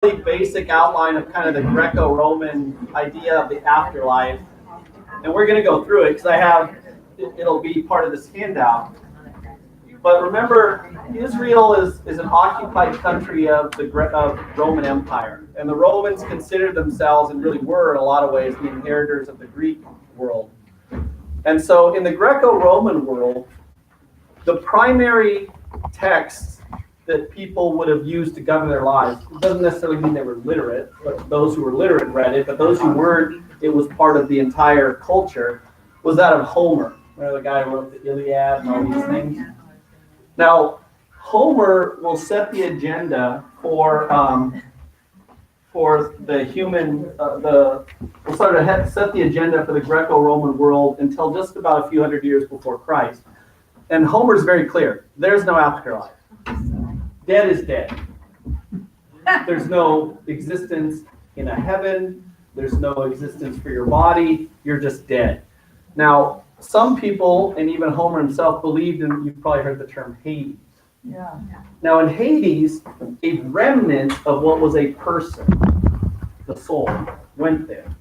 basic outline of kind of the Greco-Roman idea of the afterlife. And we're going to go through it because it'll be part of this handout. But remember, Israel is an occupied country of the Roman Empire. And the Romans considered themselves, and really were in a lot of ways, the inheritors of the Greek world. And so in the Greco-Roman world, the primary texts that people would have used to govern their lives, it doesn't necessarily mean they were literate, but those who were literate read it, but those who weren't, it was part of the entire culture, was that of Homer, where the guy who wrote the Iliad and all these things. Now, Homer will set the agenda for the human, will sort of set the agenda for the Greco-Roman world until just about a few hundred years before Christ. And Homer's very clear. There's no afterlife. Dead is dead. There's no existence in a heaven. There's no existence for your body. You're just dead. Now, some people, and even Homer himself, believed in, you've probably heard the term Hades. Yeah. Now, in Hades, a remnant of what was a person, the soul, went there.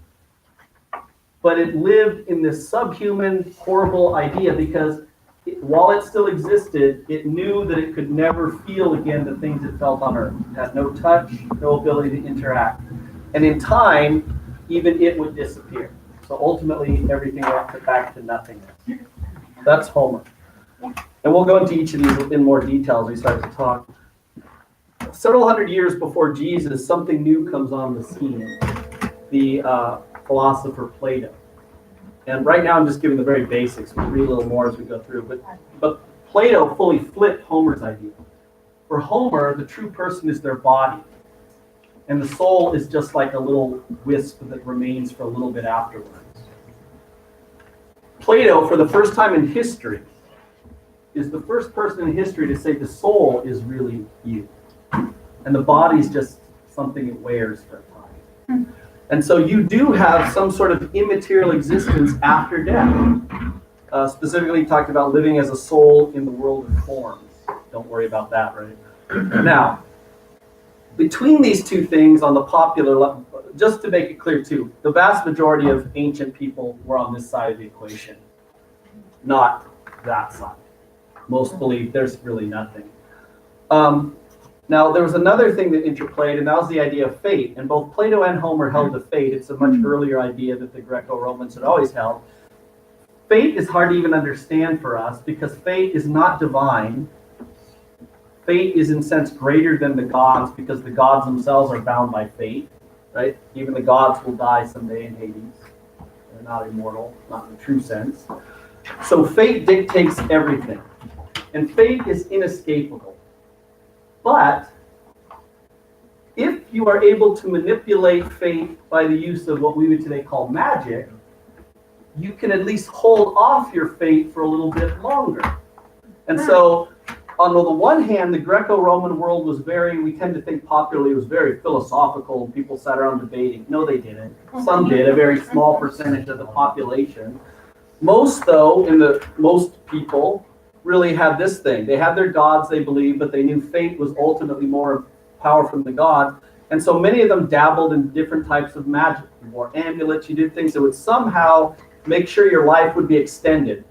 But it lived in this subhuman, horrible idea because while it still existed, it knew that it could never feel again the things it felt on earth. It had no touch, no ability to interact. And in time, even it would disappear. So ultimately, everything went back to nothingness. That's Homer. And we'll go into each of these in more detail as we start to talk. Several hundred years before Jesus, something new comes on the scene. The philosopher Plato. And right now I'm just giving the very basics. We'll read a little more as we go through. But Plato fully flipped Homer's idea. For Homer, the true person is their body. And the soul is just like a little wisp that remains for a little bit afterwards. Plato, for the first time in history, is the first person in history to say the soul is really you. And the body is just something it wears for a time. And so you do have some sort of immaterial existence after death. Specifically talked about living as a soul in the world of forms. Don't worry about that, right? Now, between these two things on the popular level, just to make it clear too, the vast majority of ancient people were on this side of the equation, not that side. Most believe there's really nothing. Now, there was another thing that interplayed, and that was the idea of fate. And both Plato and Homer held to fate. It's a much earlier idea that the Greco-Romans had always held. Fate is hard to even understand for us because fate is not divine. Fate is, in a sense, greater than the gods because the gods themselves are bound by fate, right? Even the gods will die someday in Hades. They're not immortal, not in the true sense. So fate dictates everything. And fate is inescapable. But if you are able to manipulate fate by the use of what we would today call magic, you can at least hold off your fate for a little bit longer. And so, on the one hand, the Greco-Roman world was we tend to think popularly, it was very philosophical, and people sat around debating. No, they didn't. Some did, a very small percentage of the population. Most people really had this thing. They had their gods, they believed, but they knew fate was ultimately more powerful than the gods. And so many of them dabbled in different types of magic. You wore amulets, you did things that would somehow make sure your life would be extended,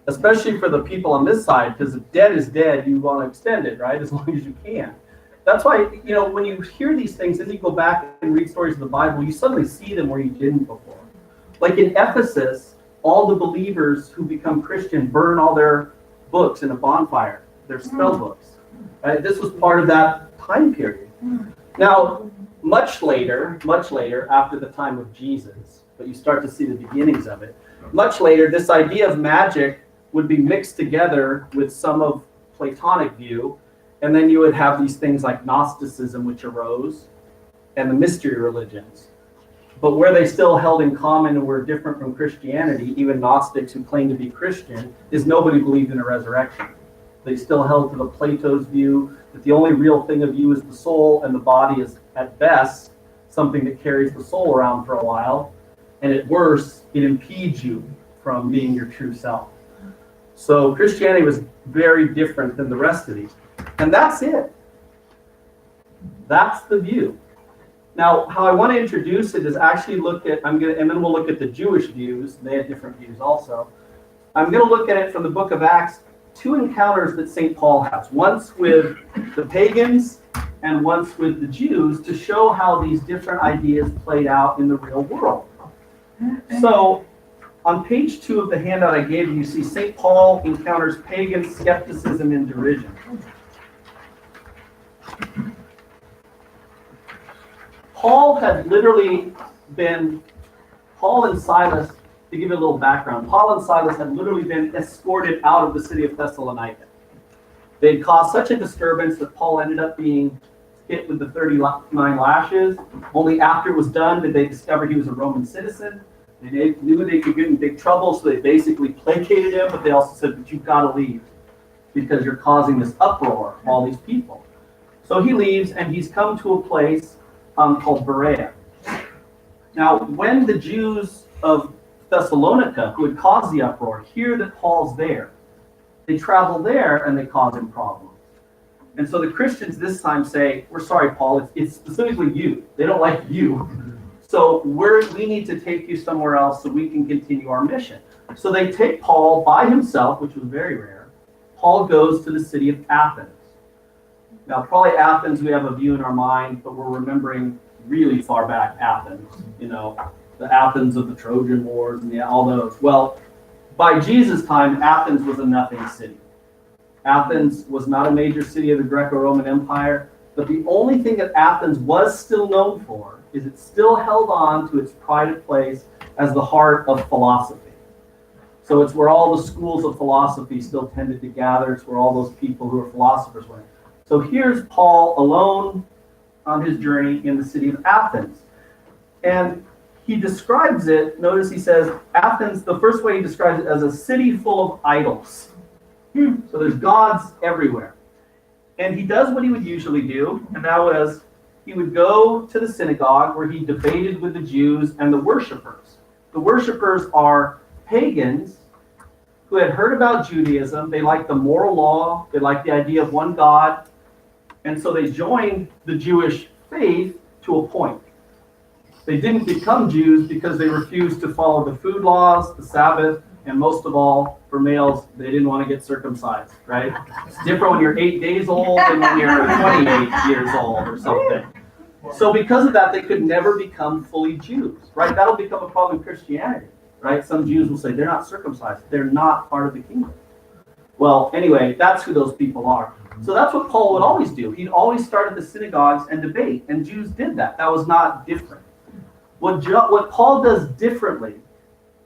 especially for the people on this side, because if dead is dead, you want to extend it, right, as long as you can. That's why, when you hear these things, then you go back and read stories of the Bible, you suddenly see them where you didn't before. Like in Ephesus, all the believers who become Christian burn all their books in a bonfire, their spell books. Right? This was part of that time period. Now, much later, after the time of Jesus, but you start to see the beginnings of it, much later, this idea of magic would be mixed together with some of Platonic view, and then you would have these things like Gnosticism, which arose, and the mystery religions. But where they still held in common and were different from Christianity, even Gnostics who claimed to be Christian, is nobody believed in a resurrection. They still held to the Plato's view that the only real thing of you is the soul, and the body is, at best, something that carries the soul around for a while, and at worst, it impedes you from being your true self. So Christianity was very different than the rest of these. And that's it. That's the view. Now, how I want to introduce it is actually look at, and then we'll look at the Jewish views. They had different views also. I'm going to look at it from the book of Acts, two encounters that St. Paul has, once with the pagans and once with the Jews, to show how these different ideas played out in the real world. So, on page 2 of the handout I gave you, you see St. Paul encounters pagan skepticism and derision. Paul and Silas, to give you a little background, Paul and Silas had literally been escorted out of the city of Thessalonica. They had caused such a disturbance that Paul ended up being hit with the 39 lashes. Only after it was done did they discover he was a Roman citizen. They knew they could get in big trouble, so they basically placated him, but they also said, but you've got to leave because you're causing this uproar of all these people. So he leaves, and he's come to a place called Berea. Now, when the Jews of Thessalonica, who had caused the uproar, hear that Paul's there, they travel there and they cause him problems. And so the Christians this time say, we're sorry, Paul, it's specifically you. They don't like you. So we need to take you somewhere else so we can continue our mission. So they take Paul by himself, which was very rare. Paul goes to the city of Athens. Now, probably Athens, we have a view in our mind, but we're remembering really far back Athens, the Athens of the Trojan Wars and all those. Well, by Jesus' time, Athens was a nothing city. Athens was not a major city of the Greco-Roman Empire, but the only thing that Athens was still known for is it still held on to its prided place as the heart of philosophy. So it's where all the schools of philosophy still tended to gather. It's where all those people who are philosophers went. So here's Paul alone on his journey in the city of Athens. And he describes it, notice he says, Athens, the first way he describes it, as a city full of idols. So there's gods everywhere. And he does what he would usually do, and that was he would go to the synagogue where he debated with the Jews and the worshipers. The worshipers are pagans who had heard about Judaism. They liked the moral law. They liked the idea of one God. And so they joined the Jewish faith to a point. They didn't become Jews because they refused to follow the food laws, the Sabbath, and most of all, for males, they didn't want to get circumcised, right? It's different when you're 8 days old than when you're 28 years old or something. So because of that, they could never become fully Jews, right? That'll become a problem in Christianity, right? Some Jews will say they're not circumcised. They're not part of the kingdom. Well, anyway, that's who those people are. So that's what Paul would always do. He'd always start at the synagogues and debate, and Jews did that. That was not different. What Paul does differently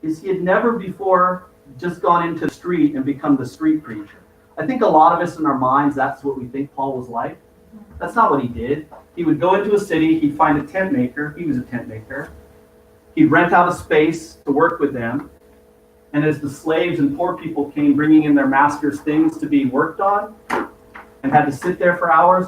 is he had never before just gone into the street and become the street preacher. I think a lot of us in our minds, that's what we think Paul was like. That's not what he did. He would go into a city, he'd find a tent maker. He was a tent maker. He'd rent out a space to work with them. And as the slaves and poor people came bringing in their master's things to be worked on and had to sit there for hours,